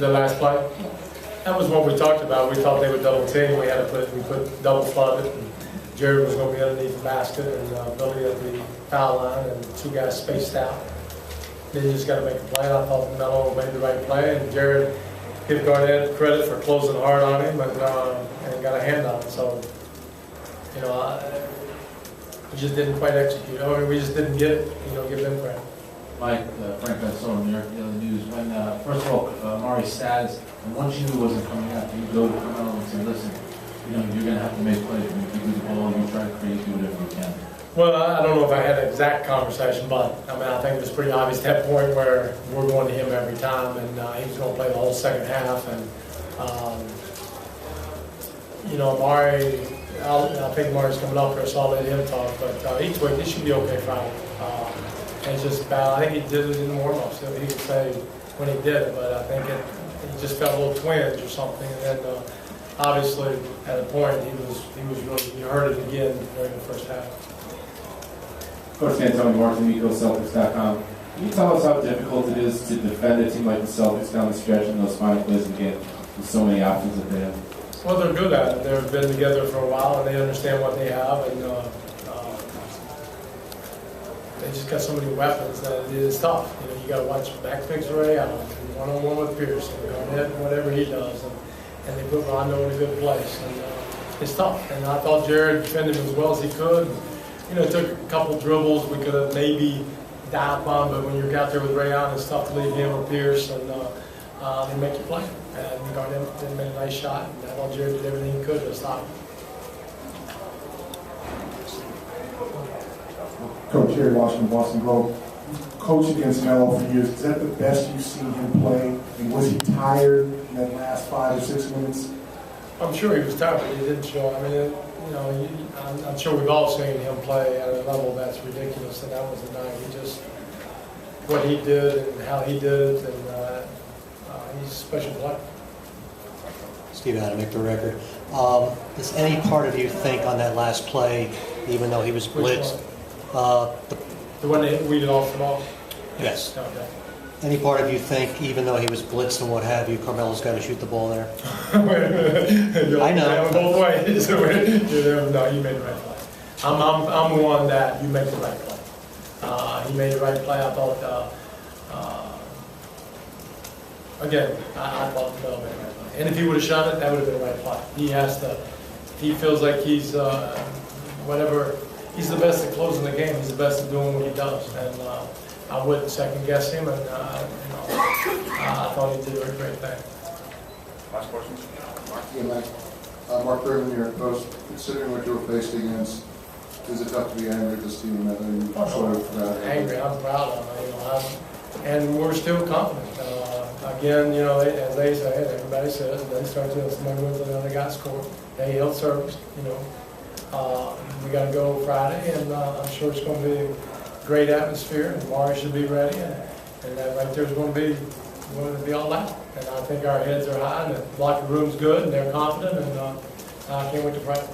The last play? That was what we talked about. We thought they would double team. We put double flooded. And Jared was going to be underneath the basket and Billy at the foul line, and two guys spaced out. Then you just got to make a play. I thought Melo made the right play, and Jared gave Garnett credit for closing hard on him and got a hand on it. So, you know, we just didn't quite execute. I mean, we just didn't get it. You know, give them credit. Mike, Frank, I saw in the news when, first of all, Mari's status, and once you knew it wasn't coming out, you go to Carmelo and say, listen, you know, you're going to have to make plays. You give me the ball, you try to create, do whatever you can. Well, I don't know if I had an exact conversation, but I mean, I think it was pretty obvious at that point where we're going to him every time, and he was going to play the whole second half. And you know, Mari, I think Mari's coming up here, so I'll let him talk. But each week, he should be okay Friday. And it's just bad. I think he did it in the warm-up, so he could say when he did it, but I think he just felt a little twinge or something. And then obviously, at a point, he hurt it again during the first half. Coach Antonio Martinico, Celtics.com. Can you tell us how difficult it is to defend a team like the Celtics down the stretch in those final plays again with so many options that they have? Well, they're good at it. They've been together for a while, and they understand what they have, and they just got so many weapons that it is tough. You know, you got to watch back fix Ray out, one-on-one with Pierce, and Garnett, whatever he does, and they put Rondo in a good place, and it's tough. And I thought Jared defended him as well as he could. You know, it took a couple dribbles we could have maybe dialed on, but when you're out there with Ray on, it's tough to leave him or Pierce, and they make you play. And Garnett did make a nice shot, and I thought Jared did everything he could to stop him. Coach Jerry Washington, Boston Globe. Coached against Melo for years. Is that the best you've seen him play? And was he tired in that last 5 or 6 minutes? I'm sure he was tired, but he didn't show. I mean, you know, I'm sure we've all seen him play at a level that's ridiculous, and that was the night. He just, what he did and how he did it, and he's a special player. Steve Adamick, the record. Does any part of you think on that last play, even though he was blitzed? The one that weeded off the ball? Yes. Okay. Any part of you think, even though he was blitzed and what have you, Carmelo's got to shoot the ball there? I know. Both ways. No, you made the right play. I'm the one that you make the right play. He made the right play. I thought, again, I thought Melo made the right play. And if he would have shot it, that would have been the right play. He feels like he's, whatever, he's the best at closing the game. He's the best at doing what he does. And I wouldn't second guess him, and I thought he did a great thing. Last question. Yeah, Mike. Mark Berman here, Coach. Considering what you were faced against, is it tough to be angry at this team? I know you showed that. Angry, I'm proud of them. And we're still confident. Again, you know, as they say, and everybody says, they start to somebody wins and then they got scored. They held service. You know, we got to go Friday, and I'm sure it's going to be a great atmosphere, and Mari should be ready, and that right there is going to be all out. And I think our heads are high, and the locker room's good, and they're confident, and I can't wait to Friday.